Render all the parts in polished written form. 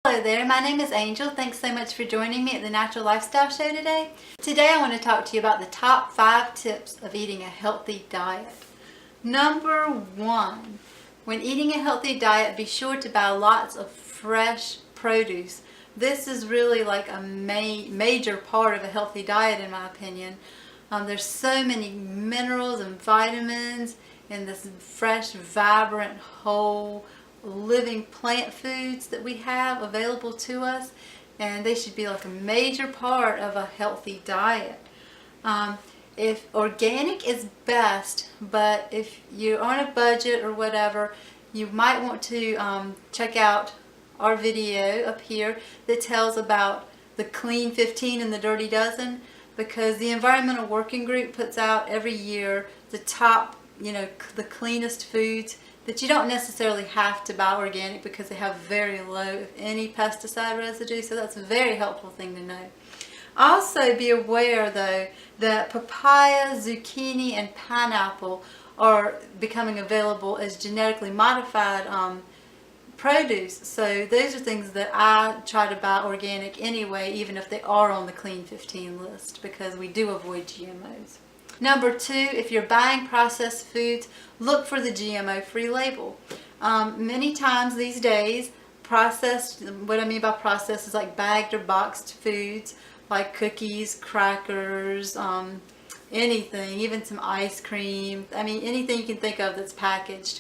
Hello there, my name is Angel. Thanks so much for joining me at the Natural Lifestyle Show today. Today I want to talk to you about the top 5 tips of eating a healthy diet. Number 1, when eating a healthy diet, be sure to buy lots of fresh produce. This is really like a major part of a healthy diet in my opinion. There's so many minerals and vitamins in this fresh, vibrant, whole, living plant foods that we have available to us, and they should be like a major part of a healthy diet. If organic is best, but if you're on a budget or whatever, you might want to check out our video up here that tells about the clean 15 and the dirty dozen, because the Environmental Working Group puts out every year the top, the cleanest foods that you don't necessarily have to buy organic because they have very low, if any, pesticide residue. So that's a very helpful thing to know. Also be aware though that papaya, zucchini, and pineapple are becoming available as genetically modified produce. So those are things that I try to buy organic anyway, even if they are on the clean 15 list, because we do avoid GMOs. Number 2, if you're buying processed foods, look for the GMO-free label. Many times these days, processed, what I mean by processed is like bagged or boxed foods, like cookies, crackers, anything, even some ice cream, anything you can think of that's packaged.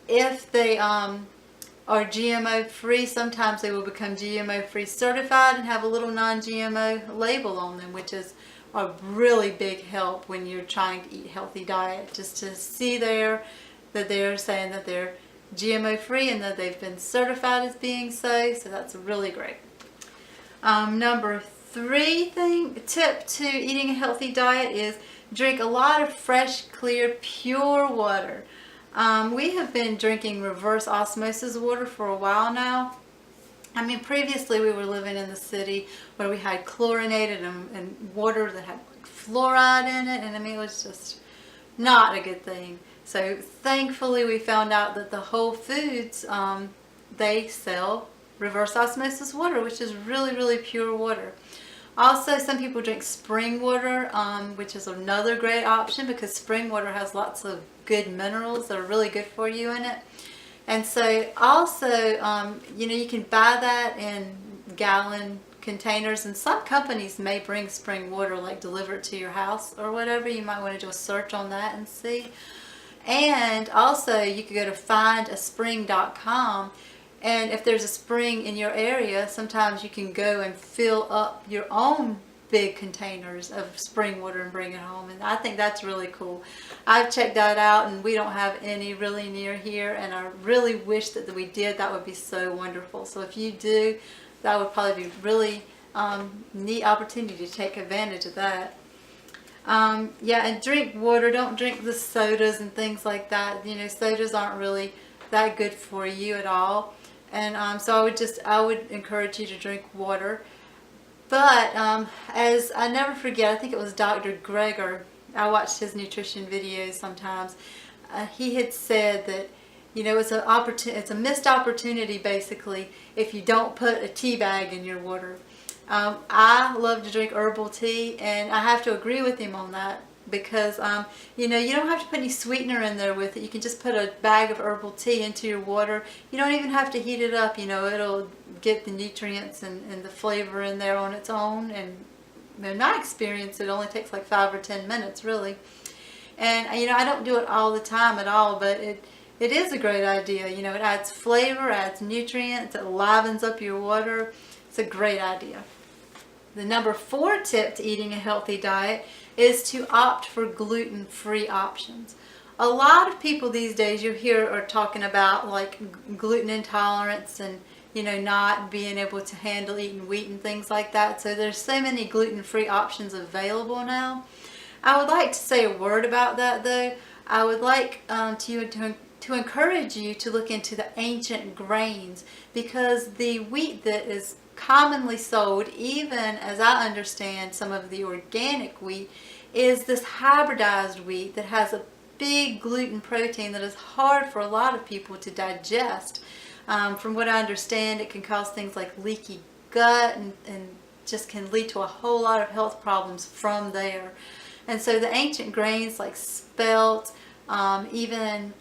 If they are GMO-free, sometimes they will become GMO-free certified and have a little non-GMO label on them, which is a really big help when you're trying to eat a healthy diet, just to see there that they're saying that they're GMO free and that they've been certified as being so that's really great. Number 3 tip to eating a healthy diet is drink a lot of fresh, clear, pure water. We have been drinking reverse osmosis water for a while now. Previously we were living in the city where we had chlorinated and water that had fluoride in it, and it was just not a good thing. So thankfully we found out that the Whole Foods, they sell reverse osmosis water, which is really, really pure water. Also, some people drink spring water, which is another great option because spring water has lots of good minerals that are really good for you in it. And so also, you can buy that in gallon containers, and some companies may bring spring water, like deliver it to your house or whatever. You might want to do a search on that and see. And also you could go to findaspring.com, and if there's a spring in your area, sometimes you can go and fill up your own big containers of spring water and bring it home, and I think that's really cool. I've checked that out, and we don't have any really near here, and I really wish that we did. That would be so wonderful. So if you do, that would probably be really neat opportunity to take advantage of that. Yeah, and drink water. Don't drink the sodas and things like that. Sodas aren't really that good for you at all, and so I would encourage you to drink water. But as I never forget, I think it was Dr. Greger, I watched his nutrition videos sometimes, he had said that, it's a missed opportunity basically if you don't put a tea bag in your water. I love to drink herbal tea, and I have to agree with him on that, because you don't have to put any sweetener in there with it. You can just put a bag of herbal tea into your water. You don't even have to heat it up. It'll get the nutrients and the flavor in there on its own, and in my experience it only takes like 5 or 10 minutes really. And I don't do it all the time at all, but it is a great idea. It adds flavor, adds nutrients, it livens up your water. It's a great idea. The number 4 tip to eating a healthy diet is to opt for gluten-free options. A lot of people these days you hear are talking about like gluten intolerance and not being able to handle eating wheat and things like that. So there's so many gluten-free options available now. I would like to say a word about that though. I would like to encourage you to look into the ancient grains, because the wheat that is commonly sold, even as I understand some of the organic wheat, is this hybridized wheat that has a big gluten protein that is hard for a lot of people to digest. From what I understand, it can cause things like leaky gut and just can lead to a whole lot of health problems from there. And so the ancient grains like spelt, even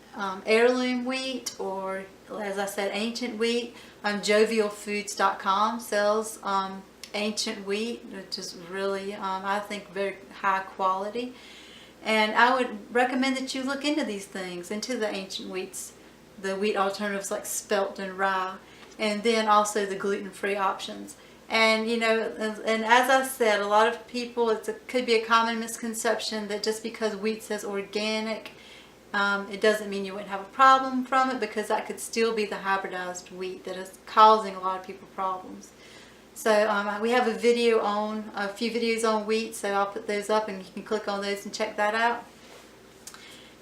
heirloom wheat, or as I said, ancient wheat, jovialfoods.com sells ancient wheat, which is really, I think, very high quality. And I would recommend that you look into these things, into the ancient wheats, the wheat alternatives like spelt and rye, and then also the gluten-free options. And and as I said, a lot of people, it could be a common misconception that just because wheat says organic, it doesn't mean you wouldn't have a problem from it, because that could still be the hybridized wheat that is causing a lot of people problems. So we have a few videos on wheat, so I'll put those up and you can click on those and check that out.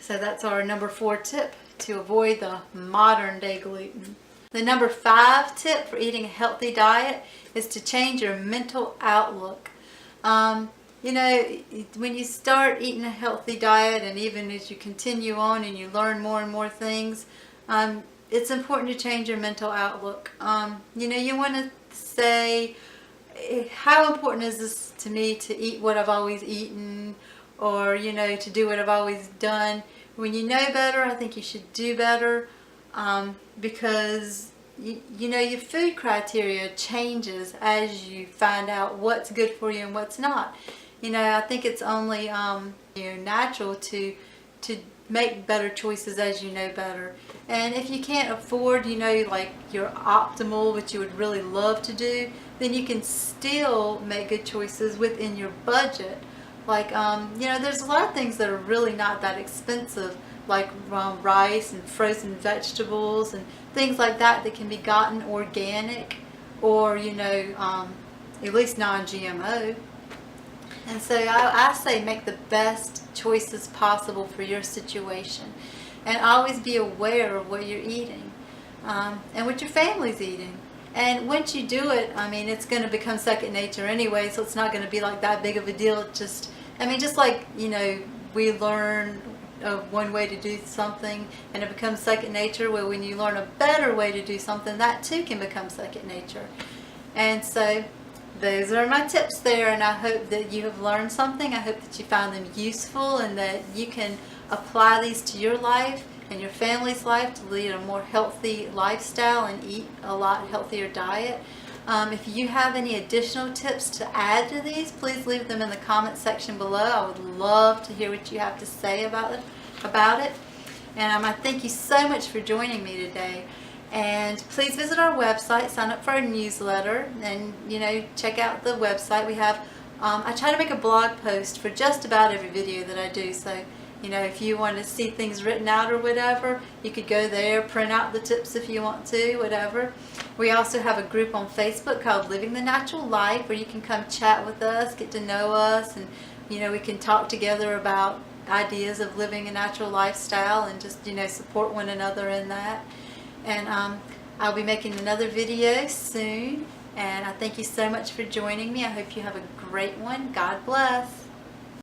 So that's our number 4 tip to avoid the modern day gluten. The number 5 tip for eating a healthy diet is to change your mental outlook. When you start eating a healthy diet, and even as you continue on and you learn more and more things, it's important to change your mental outlook. You want to say, how important is this to me to eat what I've always eaten, or to do what I've always done? When you know better, I think you should do better, because your food criteria changes as you find out what's good for you and what's not. I think it's only natural to make better choices as you know better. And if you can't afford, like your optimal, what you would really love to do, then you can still make good choices within your budget. Like, there's a lot of things that are really not that expensive, like rice and frozen vegetables and things like that can be gotten organic, or, at least non-GMO. And so I say make the best choices possible for your situation, and always be aware of what you're eating, and what your family's eating. And once you do it, it's going to become second nature anyway, so it's not going to be like that big of a deal. Just like, we learn one way to do something and it becomes second nature. Well, when you learn a better way to do something, that too can become second nature. And so those are my tips there, and I hope that you have learned something. I hope that you found them useful and that you can apply these to your life and your family's life to lead a more healthy lifestyle and eat a lot healthier diet. If you have any additional tips to add to these, please leave them in the comment section below. I would love to hear what you have to say about it. And I thank you so much for joining me today. And please visit our website, sign up for our newsletter, and check out the website. We have, I try to make a blog post for just about every video that I do. So if you want to see things written out or whatever, you could go there, print out the tips if you want to, whatever. We also have a group on Facebook called Living the Natural Life, where you can come chat with us, get to know us, and we can talk together about ideas of living a natural lifestyle and just support one another in that. And I'll be making another video soon, and I thank you so much for joining me. I hope you have a great one. God bless.